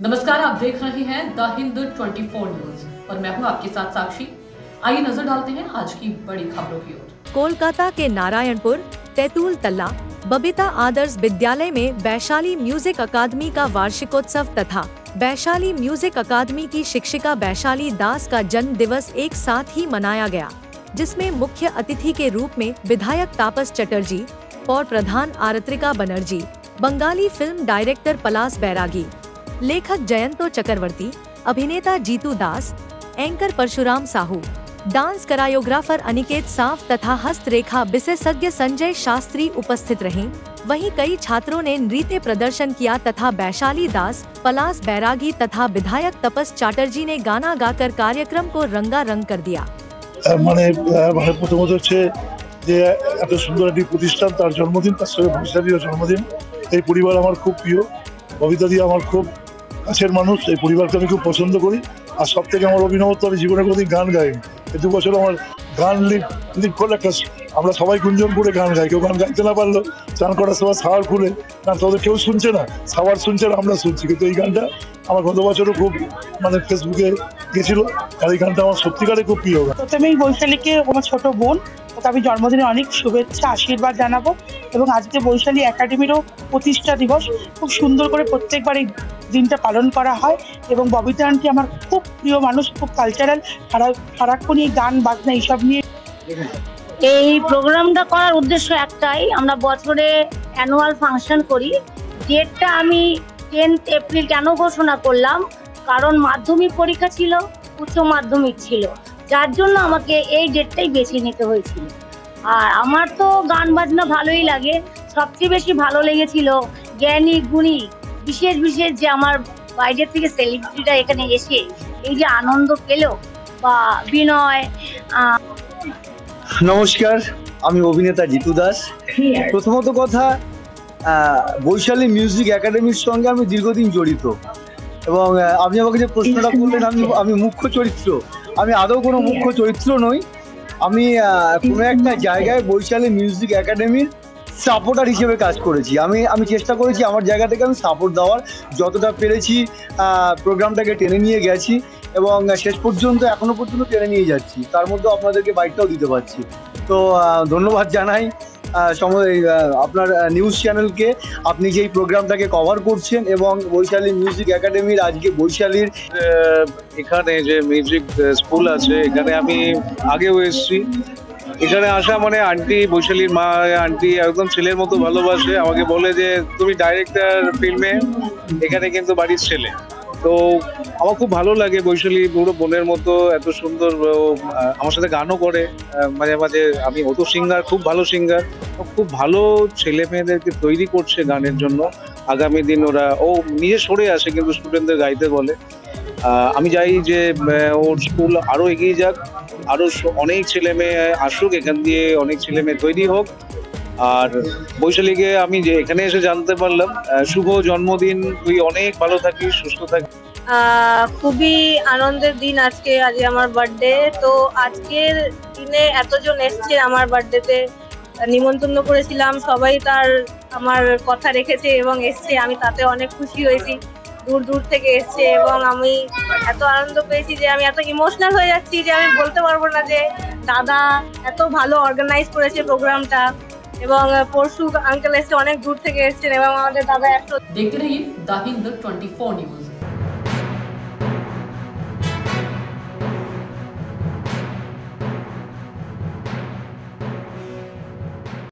नमस्कार, आप देख रहे हैं द हिंद 24 न्यूज और मैं हूं आपके साथ साक्षी। आइए नजर डालते हैं आज की बड़ी खबरों की ओर। कोलकाता के नारायणपुर तेतुल तल्ला बबीता आदर्श विद्यालय में वैशाली म्यूजिक अकादमी का वार्षिकोत्सव तथा वैशाली म्यूजिक अकादमी की शिक्षिका वैशाली दास का जन्म दिवस एक साथ ही मनाया गया, जिसमें मुख्य अतिथि के रूप में विधायक तापस चटर्जी, पौर प्रधान आरत्रिका बनर्जी, बंगाली फिल्म डायरेक्टर पलाश बैरागी, लेखक जयंतो चक्रवर्ती, अभिनेता Jitu Das, anchor Parshuram Sahu, dance choreographer Aniket Saaf तथा हस्तरेखा विशेषज्ञ संजय शास्त्री उपस्थित रहे। वहीं कई छात्रों ने नृत्य प्रदर्शन किया तथा वैशाली दास, पलाश बैरागी तथा विधायक तपस चटर्जी ने गाना गाकर कार्यक्रम को रंगारंग कर दिया। প্রথমত হচ্ছে যে এত সুন্দর একটি প্রতিষ্ঠান, তার জন্মদিন, তার সঙ্গে বৈশালীর জন্মদিন। এই পরিবার আমার খুব প্রিয়, ববিতা দি আমার খুব কাছের মানুষ। এই পরিবারকে আমি খুব পছন্দ করি। আর সব থেকে আমার অভিনবত্ব, আমি জীবনে কোনোদিন গান গাইনি। এই 2 বছর আমার গান লিপ করলে একটা, আমরা সবাই গুঞ্জন করে গান গাই। কেউ গান গাইতে না পারলো, চান করার সময় সাওয়ার খুলে গান, তাদের কেউ শুনছে না, সাওয়ার শুনছে না, আমরা শুনছি। কিন্তু এই গানটা আমার গত বছরও খুব ফেসবুকে গেছিল, আর এই গানটা আমার সত্যিকারে খুব প্রিয় গান। প্রথমেই বৈশালীকে আমার ছোট বোন, আমি জন্মদিনে অনেক শুভেচ্ছা আশীর্বাদ জানাবো। এবং আজকে বৈশালী একাডেমিরও প্রতিষ্ঠা দিবস, খুব সুন্দর করে প্রত্যেকবার এই দিনটা পালন করা হয়। এবং ববিতা আন্টি আমার খুব প্রিয় মানুষ, খুব কালচারাল, সারাক্ষণই গান বাজনা এইসব নিয়ে। এই প্রোগ্রামটা করার উদ্দেশ্য একটাই, আমরা বছরে অ্যানুয়াল ফাংশন করি। ডেটটা আমি 10 এপ্রিল কেন ঘোষণা করলাম, কারণ মাধ্যমিক পরীক্ষা ছিল, উচ্চ মাধ্যমিক ছিল, যার জন্য আমাকে এই ডেটটাই বেছে নিতে হয়েছিল। আর আমার তো গান বাজনা ভালোই লাগে, সবচেয়ে বেশি ভালো লেগেছিল জ্ঞানী গুণী বিশেষ যে আমার বাইরে থেকে সেলিব্রিটিরা এখানে এসে এই যে আনন্দ পেল বা বিনয়। নমস্কার, আমি অভিনেতা জিতু দাস। প্রথমত কথা, বৈশালী মিউজিক একাডেমির সঙ্গে আমি দীর্ঘদিন জড়িত এবং আপনি আমাকে যে প্রশ্নটা করলেন আমি মুখ্য চরিত্র, আমি আদৌ কোনো মুখ্য চরিত্র নই। আমি কোনো একটা জায়গায় বৈশালী মিউজিক একাডেমির সাপোর্টার হিসেবে কাজ করেছি। আমি চেষ্টা করেছি আমার জায়গা থেকে আমি সাপোর্ট দেওয়ার, যতটা পেরেছি প্রোগ্রামটাকে টেনে নিয়ে গেছি এবং শেষ পর্যন্ত এখনো পর্যন্ত টেনে নিয়ে যাচ্ছি। তার মধ্যে আপনাদেরকে বাইকটাও দিতে পারছি। তো ধন্যবাদ জানাই আপনার নিউজ চ্যানেলকে, আপনি যেই প্রোগ্রামটাকে কভার করছেন এবং বৈশালী মিউজিক একাডেমির আজকে বৈশালীর এখানে যে মিউজিক স্কুল আছে, এখানে আমি আগেও এসেছি। এখানে আসা মানে আন্টি, বৈশালীর মা আন্টি একদম ছেলের মতো ভালোবাসে। আমাকে বলে যে তুমি ডাইরেক্টর ফিল্মে, এখানে কিন্তু বাড়ির ছেলে। তো আমার খুব ভালো লাগে, বৈশালী পুরো বোনের মতো এত সুন্দর। আমার সাথে গানও করে মাঝে মাঝে। আমি অত সিঙ্গার, খুব ভালো সিঙ্গার, খুব ভালো ছেলে মেয়েদেরকে তৈরি করছে গানের জন্য। আগামী দিন ও নিজে সরে আসে কিন্তু স্টুডেন্টদের গাইতে বলে। আমি চাই যে ওর স্কুল আরো এগিয়ে যাক, আরো অনেক ছেলে মেয়ে আসুক, এখান দিয়ে অনেক ছেলে মেয়ে তৈরি হোক। আর বৈশালীকে আমি যে এখানে এসে জানতে পারলাম, শুভ জন্মদিন, তুই অনেক ভালো থাকিস, সুস্থ থাকিস। খুবই আনন্দের দিন আজকে, আজ আমার বার্থডে। তো আজকের দিনে এতজন এসছে আমার বার্থডেতে, নিমন্ত্রণ করেছিলাম, সবাই তার আমার কথা রেখেছে এবং এসছে। আমি তাতে অনেক খুশি হয়েছি, দূর থেকে এসছে এবং আমি এত আনন্দ পেয়েছি যে আমি এত ইমোশনাল হয়ে যাচ্ছি যে আমি বলতে পারবো না যে দাদা এত ভালো অর্গানাইজ করেছে প্রোগ্রামটা। এবং পরশু আঙ্কেল এসছে, অনেক দূর থেকে এসছেন এবং আমাদের দাদা দেখতে रहिए द हिंद 24 न्यूज।